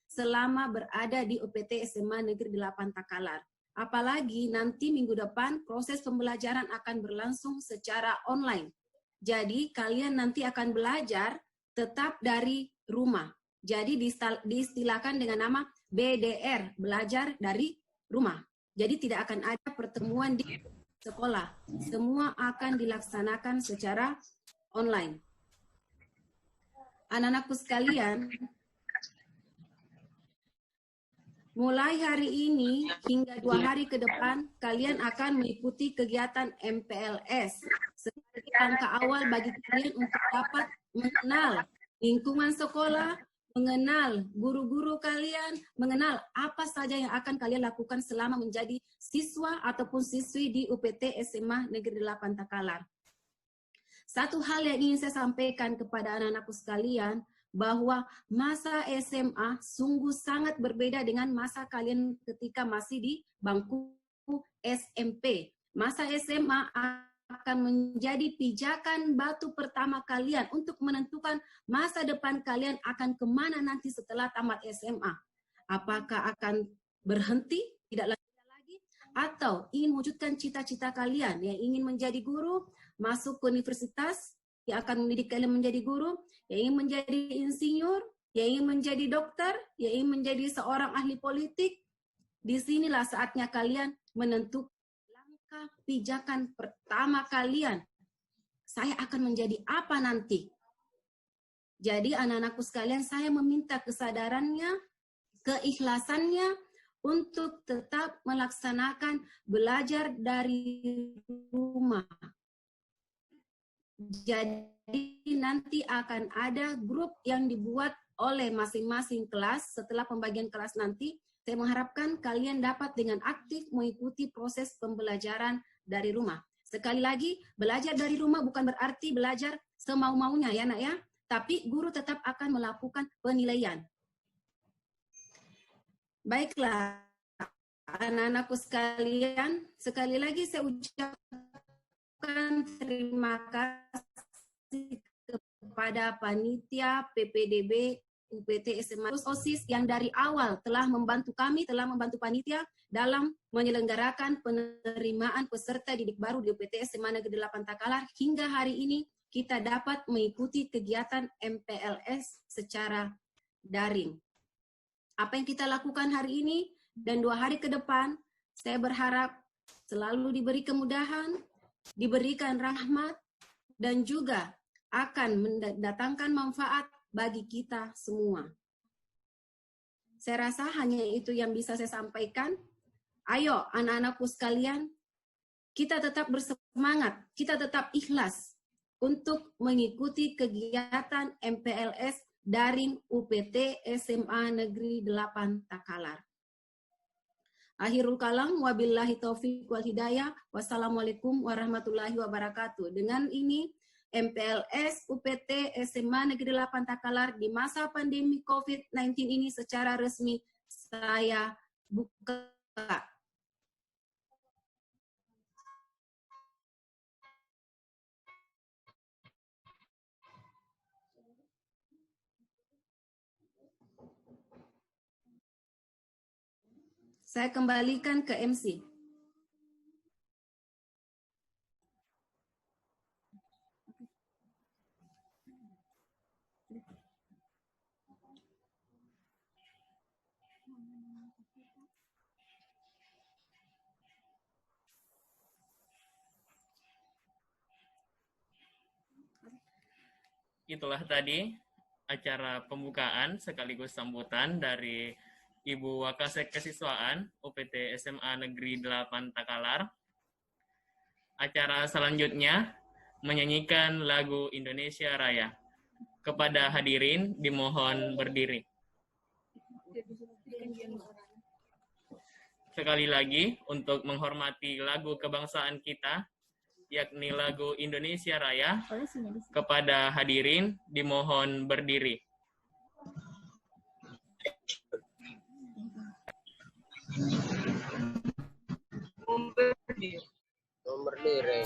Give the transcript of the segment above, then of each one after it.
selama berada di UPT SMA Negeri 8 Takalar. Apalagi nanti minggu depan proses pembelajaran akan berlangsung secara online. Jadi kalian nanti akan belajar tetap dari rumah. Jadi diistilahkan dengan nama BDR, belajar dari rumah. Jadi tidak akan ada pertemuan di sekolah. Semua akan dilaksanakan secara online. Anak-anakku sekalian, mulai hari ini hingga 2 hari ke depan, kalian akan mengikuti kegiatan MPLS. Sebagai langkah awal bagi kalian untuk dapat mengenal lingkungan sekolah, mengenal guru-guru kalian, mengenal apa saja yang akan kalian lakukan selama menjadi siswa ataupun siswi di UPT SMA Negeri 8 Takalar. Satu hal yang ingin saya sampaikan kepada anak-anakku sekalian, bahwa masa SMA sungguh sangat berbeda dengan masa kalian ketika masih di bangku SMP. Masa SMA akan menjadi pijakan batu pertama kalian untuk menentukan masa depan kalian akan kemana nanti setelah tamat SMA. Apakah akan berhenti, tidak lanjut lagi, atau ingin mewujudkan cita-cita kalian yang ingin menjadi guru, masuk ke universitas yang akan mendidik kalian menjadi guru, yang ingin menjadi insinyur, yang ingin menjadi dokter, yang ingin menjadi seorang ahli politik. Disinilah saatnya kalian menentukan langkah pijakan pertama kalian. Saya akan menjadi apa nanti? Jadi anak-anakku sekalian, saya meminta kesadarannya, keikhlasannya untuk tetap melaksanakan belajar dari rumah. Jadi nanti akan ada grup yang dibuat oleh masing-masing kelas. Setelah pembagian kelas nanti, saya mengharapkan kalian dapat dengan aktif mengikuti proses pembelajaran dari rumah. Sekali lagi, belajar dari rumah bukan berarti belajar semau-maunya ya nak ya, tapi guru tetap akan melakukan penilaian. Baiklah, anak-anakku sekalian, sekali lagi saya ucapkan terima kasih kepada panitia PPDB UPT SMA OSIS yang dari awal telah membantu kami, telah membantu panitia dalam menyelenggarakan penerimaan peserta didik baru di UPT SMA Negeri 8 Takalar. Hingga hari ini kita dapat mengikuti kegiatan MPLS secara daring. Apa yang kita lakukan hari ini dan 2 hari ke depan, saya berharap selalu diberi kemudahan, diberikan rahmat, dan juga akan mendatangkan manfaat bagi kita semua. Saya rasa hanya itu yang bisa saya sampaikan. Ayo anak-anakku sekalian, kita tetap bersemangat, kita tetap ikhlas untuk mengikuti kegiatan MPLS daring UPT SMA Negeri 8 Takalar. Akhirul kalam, wabillahi taufiq wal hidayah, wassalamualaikum warahmatullahi wabarakatuh. Dengan ini, MPLS UPT SMA Negeri 8 Takalar di masa pandemi COVID-19 ini secara resmi saya buka. Saya kembalikan ke MC. Itulah tadi acara pembukaan sekaligus sambutan dari Ibu Wakasek Kesiswaan UPT SMA Negeri 8 Takalar. Acara selanjutnya menyanyikan lagu Indonesia Raya. Kepada hadirin dimohon berdiri. Sekali lagi untuk menghormati lagu kebangsaan kita, yakni lagu Indonesia Raya, kepada hadirin dimohon berdiri. Berdiri.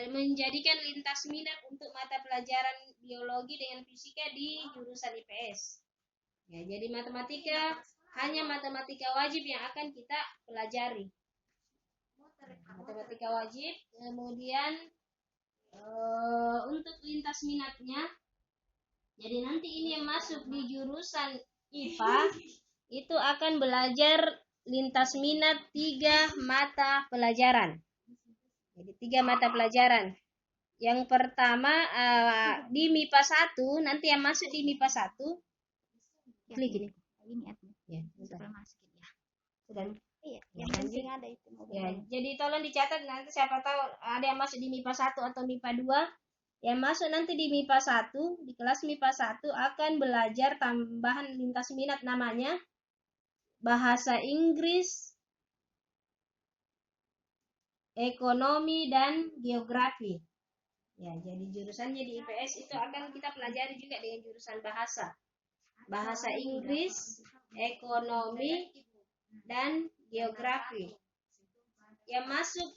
menjadikan lintas minat untuk mata pelajaran biologi dengan fisika di jurusan IPS. Ya, jadi matematika hanya matematika wajib yang akan kita pelajari. Matematika wajib, kemudian untuk lintas minatnya, jadi nanti ini yang masuk di jurusan IPA itu akan belajar lintas minat 3 mata pelajaran. Jadi 3 mata pelajaran. Yang pertama di MIPA 1, nanti yang masuk di MIPA 1, klik ini. Ya, sudah. Iya, yang penting ada itu. Ya, jadi tolong dicatat nanti siapa tahu ada yang masuk di MIPA 1 atau MIPA 2. Yang masuk nanti di MIPA 1, di kelas MIPA 1 akan belajar tambahan lintas minat namanya bahasa Inggris, ekonomi, dan geografi. Ya, jadi jurusannya di IPS itu akan kita pelajari juga dengan jurusan bahasa. Bahasa Inggris, ekonomi, dan geografi. Yang masuk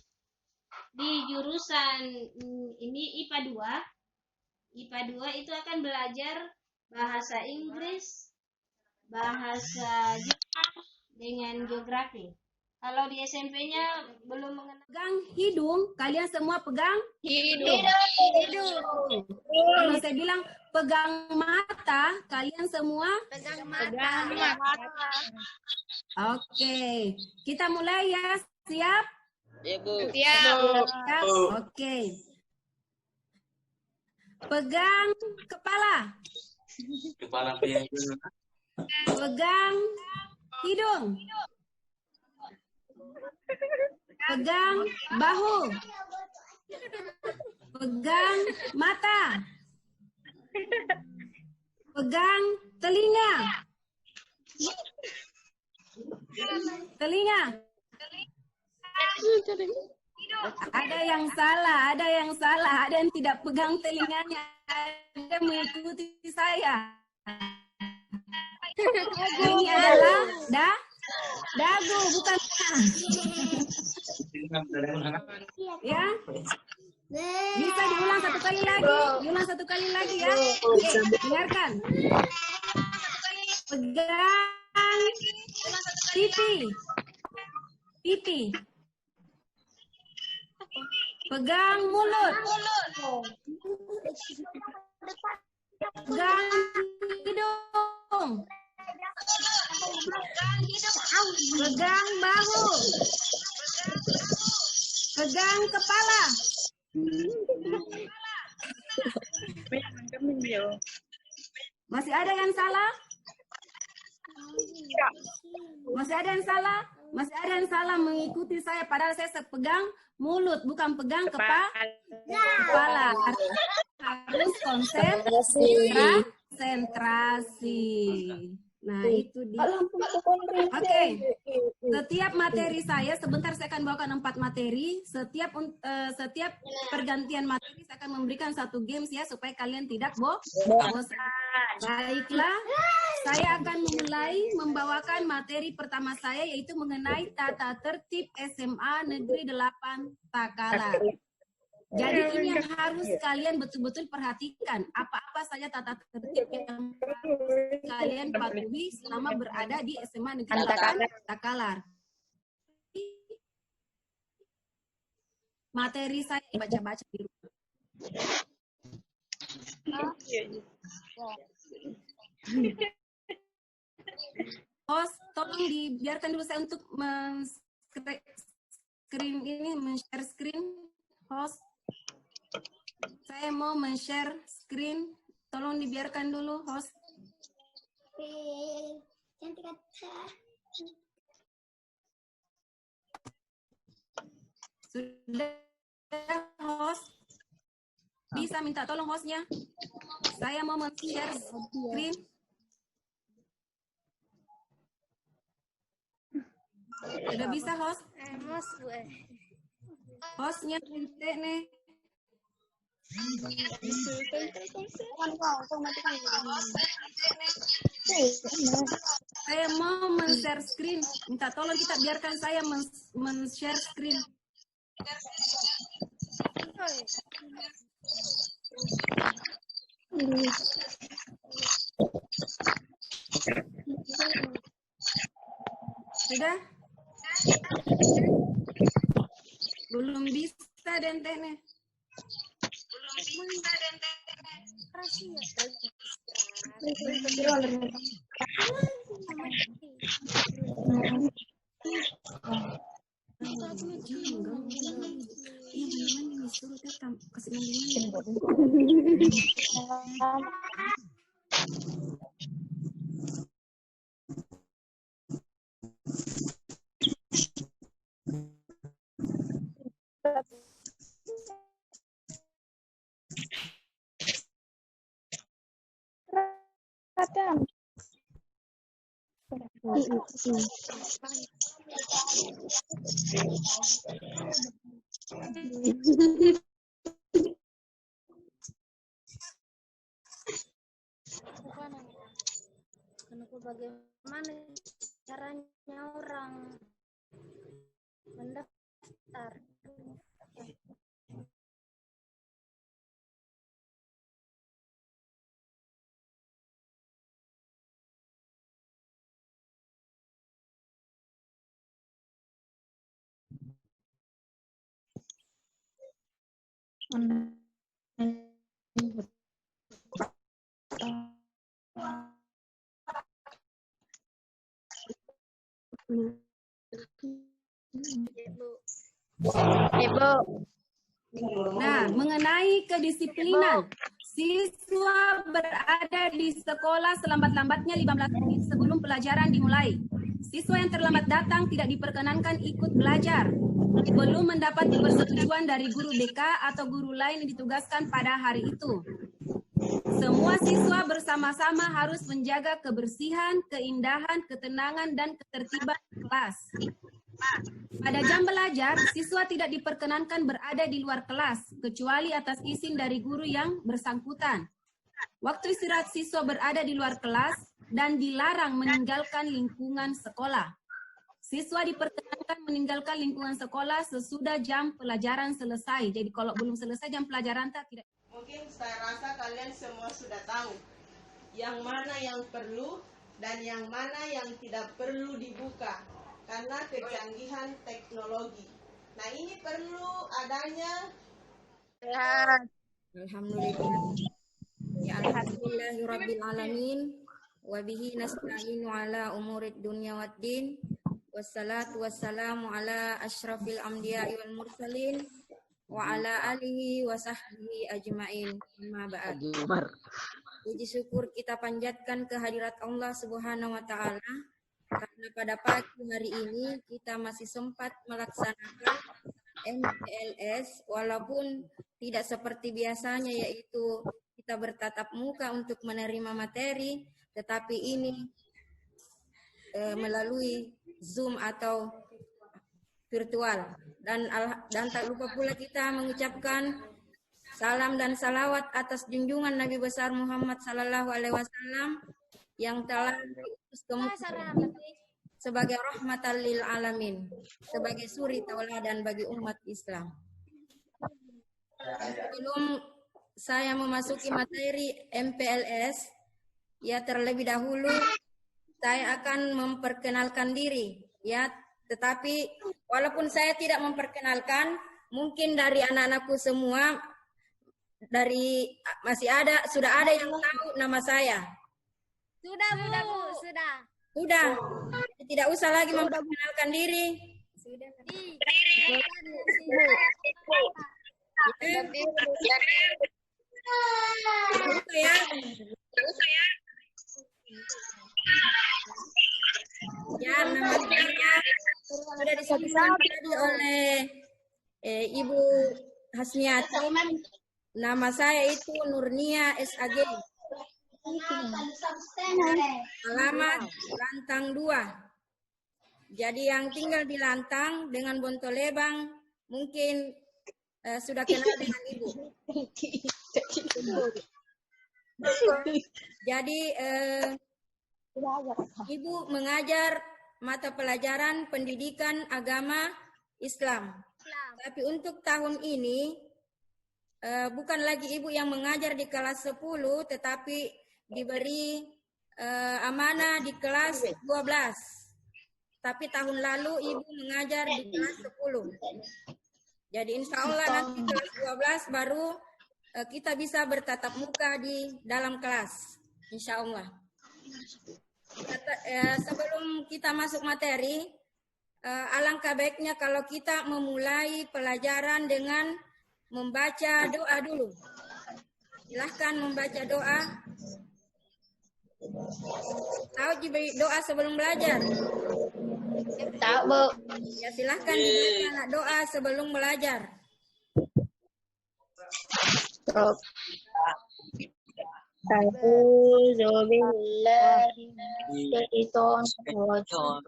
di jurusan ini IPA 2. IPA 2 itu akan belajar bahasa Inggris, bahasa Jepang, dengan geografi. Kalau di SMP-nya belum mengenal. Pegang hidung, kalian semua pegang Hidung. Kalau saya bilang pegang mata, kalian semua Pegang mata. Oke, kita mulai ya. Siap? Ya, Bu. Siap. Oke. Pegang kepala. Pegang hidung. Pegang bahu. Pegang mata. Pegang telinga. Ada yang salah, ada yang tidak pegang telinganya, ada mengikuti saya. Ini adalah dagu, bukan ya. Bisa diulang satu kali lagi ya. Oke, dengarkan. Pegang pipi. Pegang mulut. Pegang hidung. Pegang bahu. Pegang kepala. Masih ada yang salah? Masih ada yang salah mengikuti saya, padahal saya pegang mulut, bukan pegang kepala. Harus konsentrasi. Nah, itu dia. Oke. Setiap materi saya, sebentar saya akan bawakan 4 materi. Setiap pergantian materi saya akan memberikan 1 games ya, supaya kalian tidak bosan. Baiklah, saya akan mulai membawakan materi pertama saya, yaitu mengenai tata tertib SMA Negeri 8 Takalar. Jadi ini yang harus kalian betul-betul perhatikan. Apa-apa saja tata tertib yang kalian patuhi selama berada di SMA Negeri 8 Takalar. Materi saya baca-baca di rumah. Host, tolong dibiarkan dulu saya untuk men-share screen. Host, saya mau men-share screen. Tolong dibiarkan dulu, host. Cantik kata. Sudah, host. Bisa minta tolong hostnya. Saya mau men-share screen. Sudah bisa, host? Hostnya nih. Saya mau men-share screen. Minta tolong kita biarkan saya men-share screen. Sudah? Belum bisa dentene. Kenapa bagaimana caranya orang mendaftar? Nah, mengenai kedisiplinan, siswa berada di sekolah selambat-lambatnya 15 menit sebelum pelajaran dimulai. Siswa yang terlambat datang tidak diperkenankan ikut belajar. Belum mendapat persetujuan dari guru BK atau guru lain yang ditugaskan pada hari itu. Semua siswa bersama-sama harus menjaga kebersihan, keindahan, ketenangan, dan ketertiban kelas. Pada jam belajar, siswa tidak diperkenankan berada di luar kelas, kecuali atas izin dari guru yang bersangkutan. Waktu istirahat siswa berada di luar kelas dan dilarang meninggalkan lingkungan sekolah. Siswa diperkenankan meninggalkan lingkungan sekolah sesudah jam pelajaran selesai. Jadi kalau belum selesai jam pelajaran tidak. Mungkin saya rasa kalian semua sudah tahu yang mana yang perlu dan yang mana yang tidak perlu dibuka karena kecanggihan teknologi. Nah, ini perlu adanya Alhamdulillahirrabbilalamin wa bihi nasta'inu ala umurid dunya waddin wassalatu wassalamu ala asyrafil anbiya'i wal mursalin wa ala alihi wa sahbihi ajma'in. Amma ba'd. Puji syukur kita panjatkan kehadirat Allah Subhanahu wa taala karena pada pagi hari ini kita masih sempat melaksanakan MPLS walaupun tidak seperti biasanya, yaitu kita bertatap muka untuk menerima materi, tetapi ini melalui Zoom atau virtual. Dan tak lupa pula kita mengucapkan salam dan salawat atas junjungan Nabi besar Muhammad sallallahu alaihi wasallam yang telah diutus ke muka sebagai rahmatan lil alamin, sebagai suri tauladan bagi umat Islam. Sebelum saya memasuki materi MPLS, ya terlebih dahulu saya akan memperkenalkan diri, ya. Tetapi walaupun saya tidak memperkenalkan, mungkin dari anak-anakku semua sudah ada yang tahu nama saya. Sudah, Bu. Sudah. Sudah. Tidak usah lagi memperkenalkan diri. Sudah. Ya, nama saya sudah disebutkan tadi oleh Ibu Hasniati. Nama saya itu Nurnia SAG. Alamat Lantang 2. Jadi yang tinggal di Lantang dengan Bontolebang mungkin sudah kenal dengan Ibu. Jadi Ibu mengajar mata pelajaran pendidikan agama Islam. Tapi untuk tahun ini bukan lagi ibu yang mengajar di kelas 10, tetapi diberi amanah di kelas 12. Tapi tahun lalu ibu mengajar di kelas 10. Jadi insya Allah nanti kelas 12 baru kita bisa bertatap muka di dalam kelas. Insya Allah. Sebelum kita masuk materi, alangkah baiknya kalau kita memulai pelajaran dengan membaca doa dulu. Silahkan membaca doa. Tahu doa sebelum belajar? Tahu, Bu. Ya silahkan dibaca anak doa sebelum belajar. A'udzu billahi minasyaitonir rajim.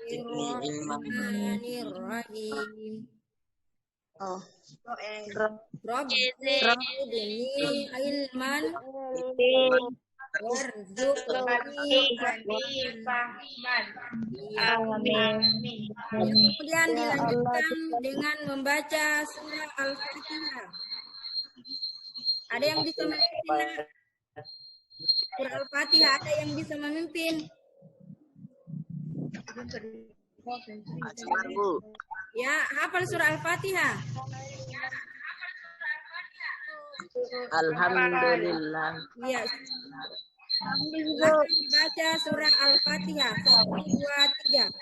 Bismillahirrahmanirrahim. Rabbi ilman warzuqni fahman. Kemudian dilanjutkan dengan membaca surah Al-Fatihah. Ada yang bisa memimpin? Surah Al-Fatihah ada yang bisa memimpin? Ya, hafal surah Al-Fatihah. Alhamdulillah. Ya. Silakan dibaca surah Al-Fatihah 1, 2, 3.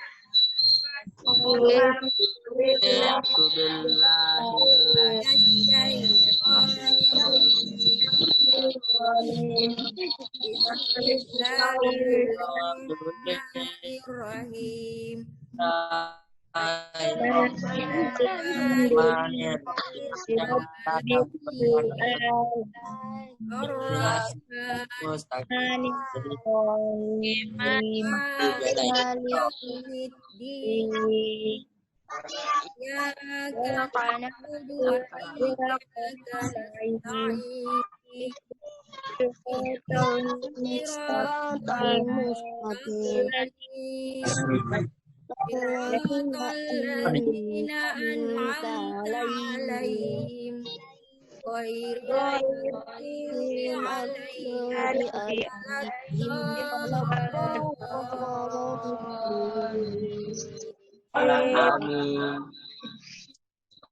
Bismillahirrahmanirrahim.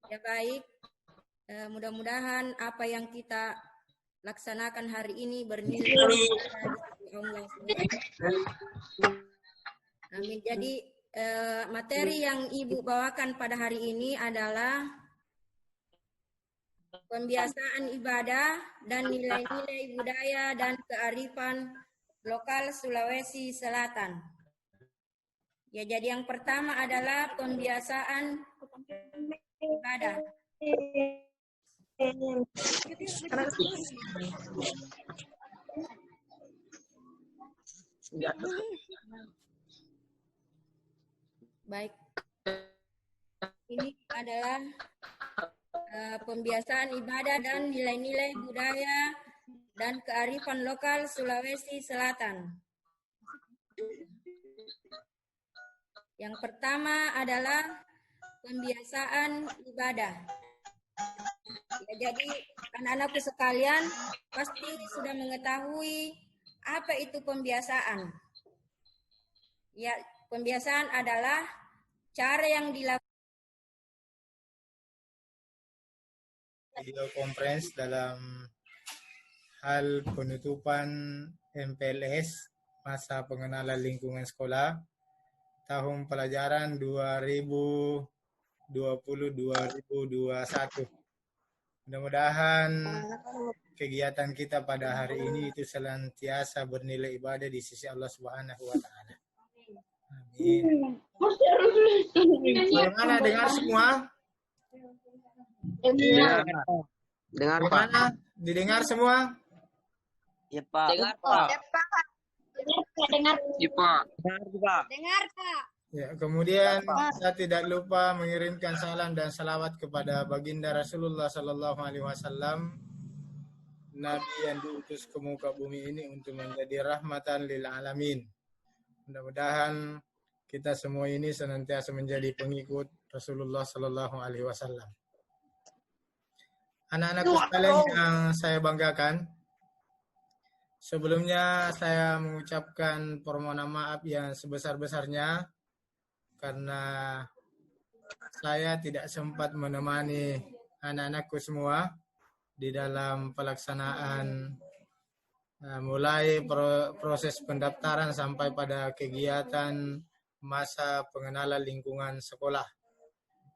Ya baik, mudah-mudahan apa yang kita laksanakan hari ini bernilai Allah. Amin. Jadi materi yang Ibu bawakan pada hari ini adalah pembiasaan ibadah dan nilai-nilai budaya dan kearifan lokal Sulawesi Selatan. Ya, jadi yang pertama adalah pembiasaan ibadah. Baik. Ini adalah pembiasaan ibadah dan nilai-nilai budaya dan kearifan lokal Sulawesi Selatan. Yang pertama adalah pembiasaan ibadah. Ya, jadi anak-anakku sekalian pasti sudah mengetahui apa itu pembiasaan. Ya, pembiasaan adalah cara yang dilakukan video conference dalam hal penutupan MPLS masa pengenalan lingkungan sekolah tahun pelajaran 2020-2021. Mudah-mudahan kegiatan kita pada hari ini itu senantiasa bernilai ibadah di sisi Allah Subhanahu wa taala. Amin. Bagaimana, dengar semua? Iya. Dengar, Pak. Bagaimana? Didengar semua? Ya, Pak. Dengar, Pak. Dengar. Iya, Pak. Dengar, Pak. Ya, kemudian saya tidak lupa mengirimkan salam dan salawat kepada baginda Rasulullah Sallallahu Alaihi Wasallam, Nabi yang diutus ke muka bumi ini untuk menjadi rahmatan lil alamin. Mudah-mudahan kita semua ini senantiasa menjadi pengikut Rasulullah Sallallahu Alaihi Wasallam. Anak-anakku sekalian yang saya banggakan, sebelumnya saya mengucapkan permohonan maaf yang sebesar-besarnya karena saya tidak sempat menemani anak-anakku semua di dalam pelaksanaan mulai proses pendaftaran sampai pada kegiatan masa pengenalan lingkungan sekolah.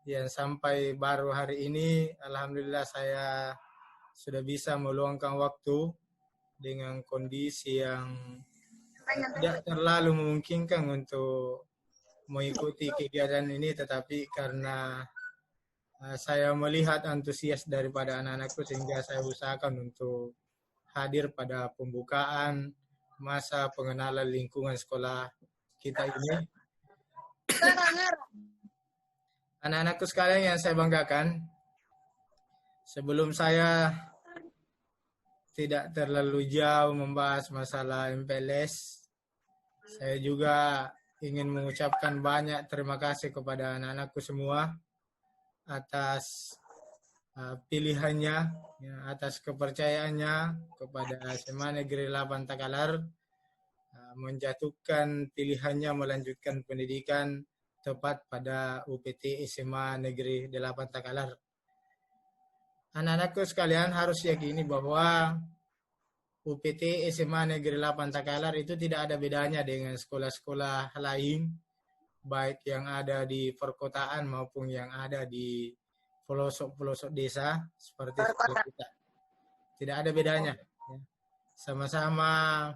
Yang sampai baru hari ini, alhamdulillah saya sudah bisa meluangkan waktu dengan kondisi yang tidak terlalu memungkinkan untuk mengikuti kegiatan ini, tetapi karena saya melihat antusias daripada anak-anakku sehingga saya usahakan untuk hadir pada pembukaan masa pengenalan lingkungan sekolah kita ini. Anak-anakku sekalian yang saya banggakan, sebelum saya tidak terlalu jauh membahas masalah MPLS, saya juga ingin mengucapkan banyak terima kasih kepada anak-anakku semua atas pilihannya, atas kepercayaannya kepada SMA Negeri 8 Takalar, menjatuhkan pilihannya melanjutkan pendidikan tepat pada UPT SMA Negeri 8 Takalar. Anak-anakku sekalian harus yakini bahwa UPT SMA Negeri 8 Takalar itu tidak ada bedanya dengan sekolah-sekolah lain, baik yang ada di perkotaan maupun yang ada di pelosok-pelosok desa seperti sekolah kita. Tidak ada bedanya. Sama-sama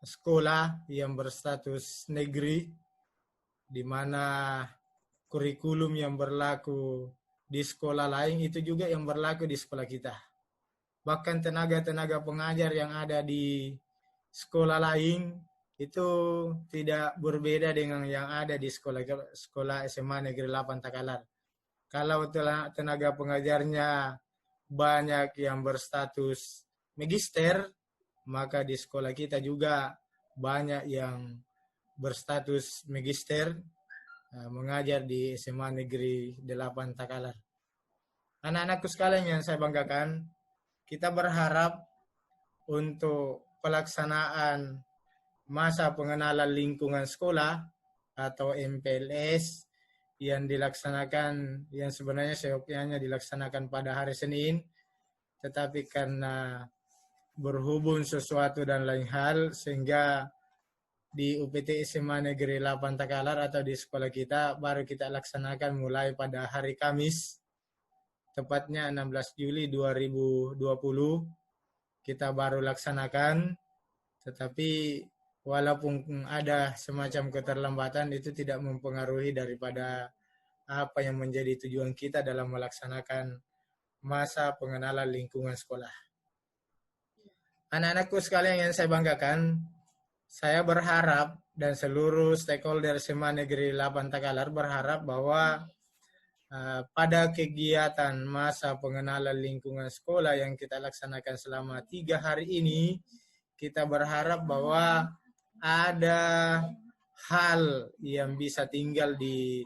sekolah yang berstatus negeri, di mana kurikulum yang berlaku di sekolah lain itu juga yang berlaku di sekolah kita. Bahkan tenaga-tenaga pengajar yang ada di sekolah lain itu tidak berbeda dengan yang ada di sekolah SMA Negeri 8 Takalar. Kalau tenaga pengajarnya banyak yang berstatus magister, maka di sekolah kita juga banyak yang berstatus magister mengajar di SMA Negeri 8 Takalar. Anak-anakku sekalian yang saya banggakan, kita berharap untuk pelaksanaan masa pengenalan lingkungan sekolah atau MPLS yang dilaksanakan, yang sebenarnya seyogyanya dilaksanakan pada hari Senin, tetapi karena berhubung sesuatu dan lain hal sehingga di UPT SMA Negeri 8 Takalar atau di sekolah kita baru kita laksanakan mulai pada hari Kamis, tepatnya 16 Juli 2020 kita baru laksanakan. Tetapi walaupun ada semacam keterlambatan, itu tidak mempengaruhi daripada apa yang menjadi tujuan kita dalam melaksanakan masa pengenalan lingkungan sekolah. Anak-anakku sekalian yang saya banggakan, saya berharap dan seluruh stakeholder SMA Negeri 8 Takalar berharap bahwa pada kegiatan masa pengenalan lingkungan sekolah yang kita laksanakan selama 3 hari ini, kita berharap bahwa ada hal yang bisa tinggal di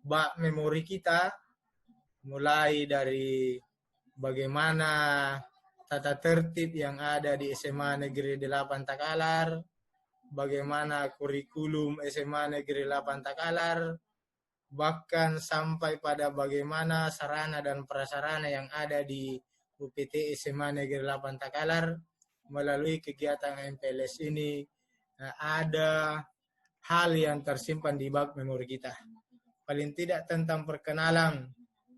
bak memori kita, mulai dari bagaimana tata tertib yang ada di SMA Negeri 8 Takalar, bagaimana kurikulum SMA Negeri 8 Takalar, bahkan sampai pada bagaimana sarana dan prasarana yang ada di UPT SMA Negeri 8 Takalar melalui kegiatan MPLS ini. Ada hal yang tersimpan di bak memori kita. Paling tidak tentang perkenalan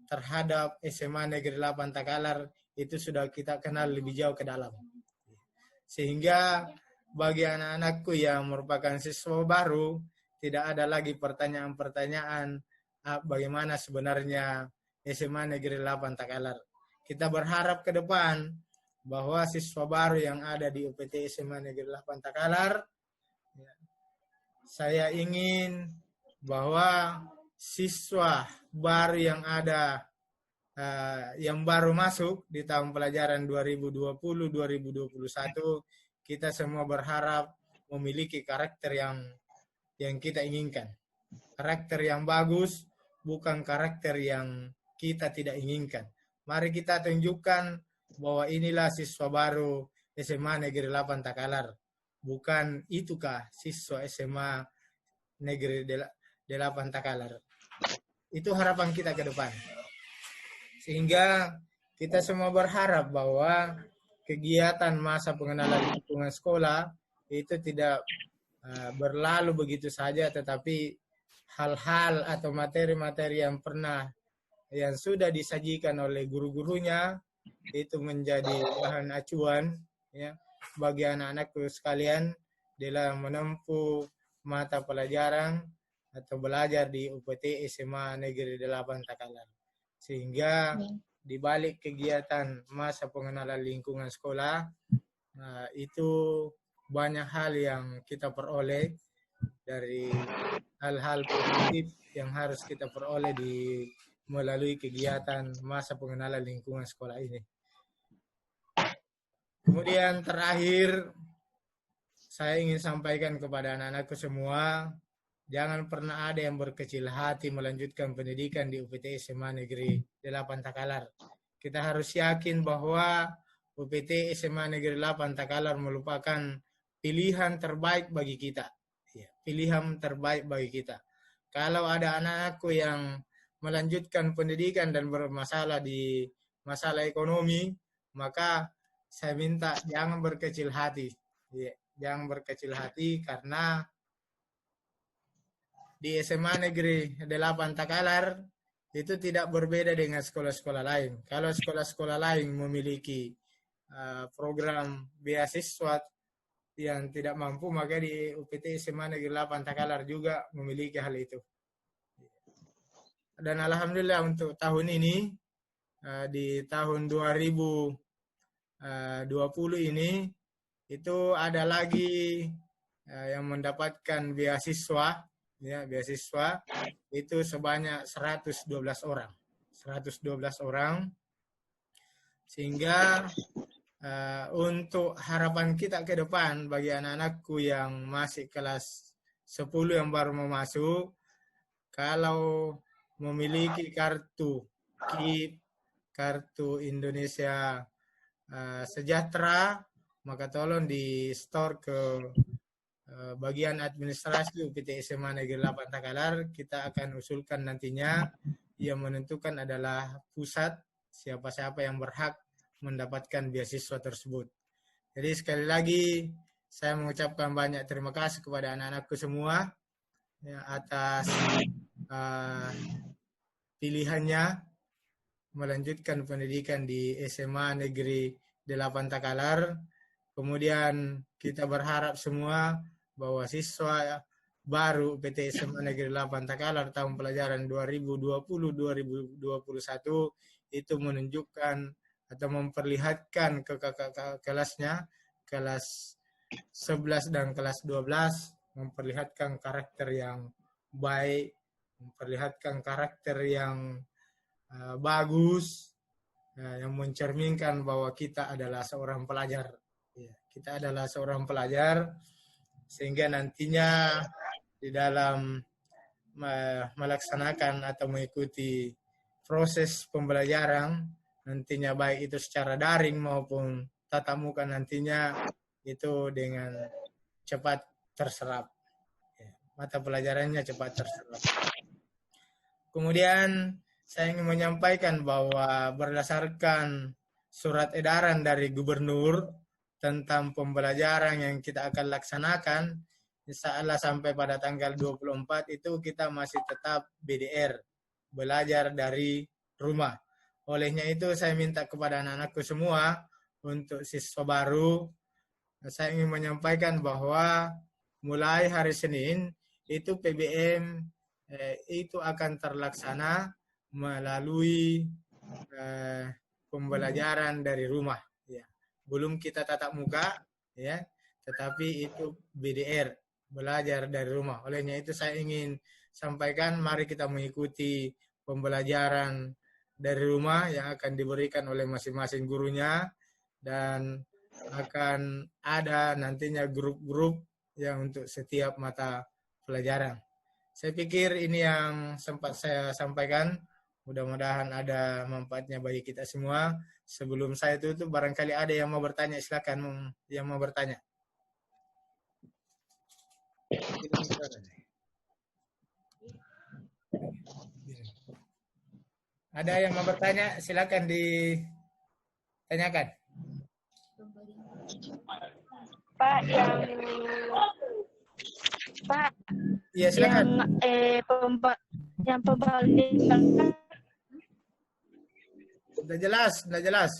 terhadap SMA Negeri 8 Takalar itu sudah kita kenal lebih jauh ke dalam. Sehingga bagi anak-anakku yang merupakan siswa baru, tidak ada lagi pertanyaan-pertanyaan bagaimana sebenarnya SMA Negeri 8 Takalar. Kita berharap ke depan bahwa siswa baru yang ada di UPT SMA Negeri 8 Takalar, saya ingin bahwa siswa baru yang ada, yang baru masuk di tahun pelajaran 2020-2021, kita semua berharap memiliki karakter yang kita inginkan. Karakter yang bagus, bukan karakter yang kita tidak inginkan. Mari kita tunjukkan bahwa inilah siswa baru SMA Negeri 8 Takalar. Bukan itukah siswa SMA Negeri 8 Takalar. Itu harapan kita ke depan. Sehingga kita semua berharap bahwa kegiatan masa pengenalan lingkungan sekolah itu tidak berlalu begitu saja, tetapi hal-hal atau materi-materi yang sudah disajikan oleh guru-gurunya itu menjadi bahan acuan ya bagi anak-anakku sekalian dalam menempuh mata pelajaran atau belajar di UPT SMA Negeri 8 Takalar. Sehingga di balik kegiatan masa pengenalan lingkungan sekolah itu banyak hal yang kita peroleh dari hal-hal positif yang harus kita peroleh melalui kegiatan masa pengenalan lingkungan sekolah ini. Kemudian terakhir, saya ingin sampaikan kepada anak-anakku semua, jangan pernah ada yang berkecil hati melanjutkan pendidikan di UPT SMA Negeri 8 Takalar. Kita harus yakin bahwa UPT SMA Negeri 8 Takalar merupakan pilihan terbaik bagi kita. Pilihan terbaik bagi kita. Kalau ada anak-anakku yang melanjutkan pendidikan dan bermasalah di masalah ekonomi, maka saya minta jangan berkecil hati. Jangan berkecil hati karena di SMA Negeri 8 Takalar itu tidak berbeda dengan sekolah-sekolah lain. Kalau sekolah-sekolah lain memiliki program beasiswa yang tidak mampu, maka di UPT SMA Negeri 8 Takalar juga memiliki hal itu. Dan alhamdulillah untuk tahun ini, di tahun 2020 ini, itu ada lagi yang mendapatkan beasiswa, ya, beasiswa itu sebanyak 112 orang. 112 orang. Sehingga untuk harapan kita ke depan bagi anak-anakku yang masih kelas 10 yang baru mau masuk, kalau memiliki kartu KIP, kartu Indonesia Sejahtera, maka tolong di store ke bagian administrasi UPT SMA Negeri 8 Takalar. Kita akan usulkan nantinya yang menentukan adalah pusat siapa-siapa yang berhak mendapatkan beasiswa tersebut. Jadi sekali lagi saya mengucapkan banyak terima kasih kepada anak-anakku semua ya, atas pilihannya melanjutkan pendidikan di SMA Negeri 8 Takalar. Kemudian kita berharap semua bahwa siswa baru UPT SMA Negeri 8 Takalar tahun pelajaran 2020-2021 itu menunjukkan atau memperlihatkan ke kakak kelasnya, kelas 11 dan kelas 12, memperlihatkan karakter yang baik, memperlihatkan karakter yang bagus, yang mencerminkan bahwa kita adalah seorang pelajar. Kita adalah seorang pelajar, sehingga nantinya di dalam melaksanakan atau mengikuti proses pembelajaran, nantinya baik itu secara daring maupun tatap muka, nantinya itu dengan cepat terserap. Mata pelajarannya cepat terserap. Kemudian saya ingin menyampaikan bahwa berdasarkan surat edaran dari gubernur tentang pembelajaran yang kita akan laksanakan, insya Allah sampai pada tanggal 24 itu kita masih tetap BDR, belajar dari rumah. Olehnya itu saya minta kepada anak-anakku semua untuk siswa baru, saya ingin menyampaikan bahwa mulai hari Senin itu PBM itu akan terlaksana melalui pembelajaran dari rumah. Ya. Belum kita tatap muka, ya, tetapi itu BDR, belajar dari rumah. Olehnya itu saya ingin sampaikan, mari kita mengikuti pembelajaran dari rumah yang akan diberikan oleh masing-masing gurunya, dan akan ada nantinya grup-grup yang untuk setiap mata pelajaran. Saya pikir ini yang sempat saya sampaikan. Mudah-mudahan ada manfaatnya bagi kita semua. Sebelum saya tutup, barangkali ada yang mau bertanya, silakan yang mau bertanya. Ada yang mau bertanya, silakan ditanyakan. Pak, Iya, silakan. Yang pembagian Sudah jelas, sudah jelas.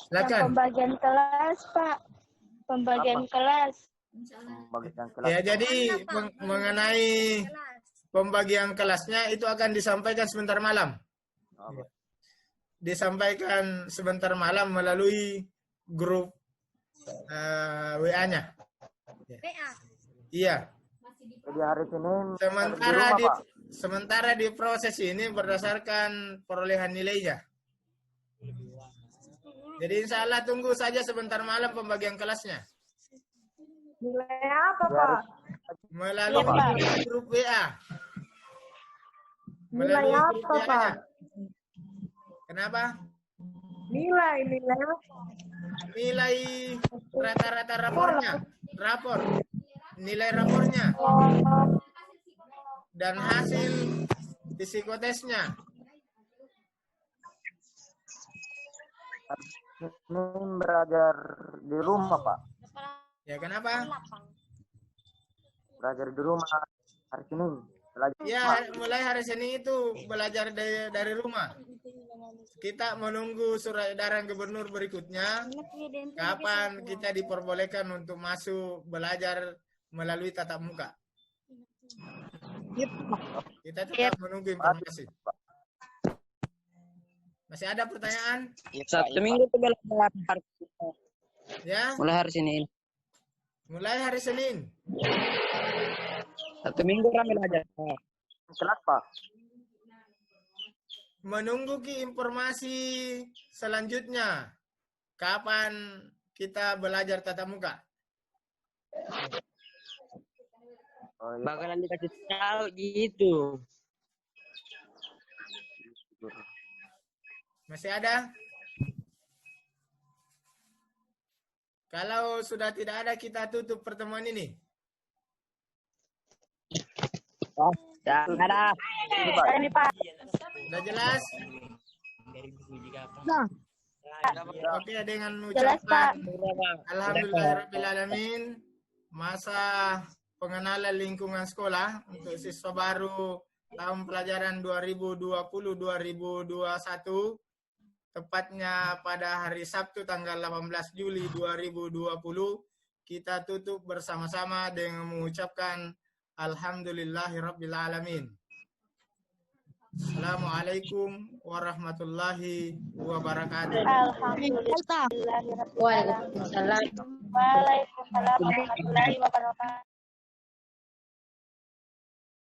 Silakan. Yang pembagian kelas, Pak. Pembagian kelas. Ya, jadi mengenai pembagian kelasnya itu akan disampaikan sebentar malam. Disampaikan sebentar malam melalui grup WA-nya. WA. Iya. Jadi hari Senin Sementara di proses ini berdasarkan perolehan nilainya. Jadi insya Allah tunggu saja sebentar malam pembagian kelasnya. Nilai apa, Pak? Melalui grup WA. Nilai apa, Pak? Kenapa? Nilai apa? Nilai rata-rata rapornya. Nilai rapornya. Dan hasil psikotesnya. Ini belajar di rumah, Pak. Ya, kenapa? Belajar di rumah hari Senin. Ya, mulai hari Senin itu belajar dari rumah. Kita menunggu surat edaran gubernur berikutnya. Kapan kita diperbolehkan untuk masuk belajar melalui tatap muka. Kita tetap menunggu informasi. Masih ada pertanyaan? Sabtu Minggu itu belajar hari Senin. Ya? Mulai hari Senin. Mulai hari Senin. Sabtu Minggu kami belajar. Kelas, Pak. Menunggu informasi selanjutnya. Kapan kita belajar tatap muka? Bakalan dikasih tahu gitu. Masih ada? Kalau sudah tidak ada, kita tutup pertemuan ini. Jangan ada. Ini, Pak. Sudah jelas? Nah. Oke, dengan Jelas, Pak. ucapan Alhamdulillahirrahmanirrahim, masa pengenalan lingkungan sekolah untuk siswa baru tahun pelajaran 2020-2021, tepatnya pada hari Sabtu tanggal 18 Juli 2020, kita tutup bersama-sama dengan mengucapkan Alhamdulillahirabbil alamin. Assalamualaikum warahmatullahi wabarakatuh. Alhamdulillah. Waalaikumsalam warahmatullahi wabarakatuh.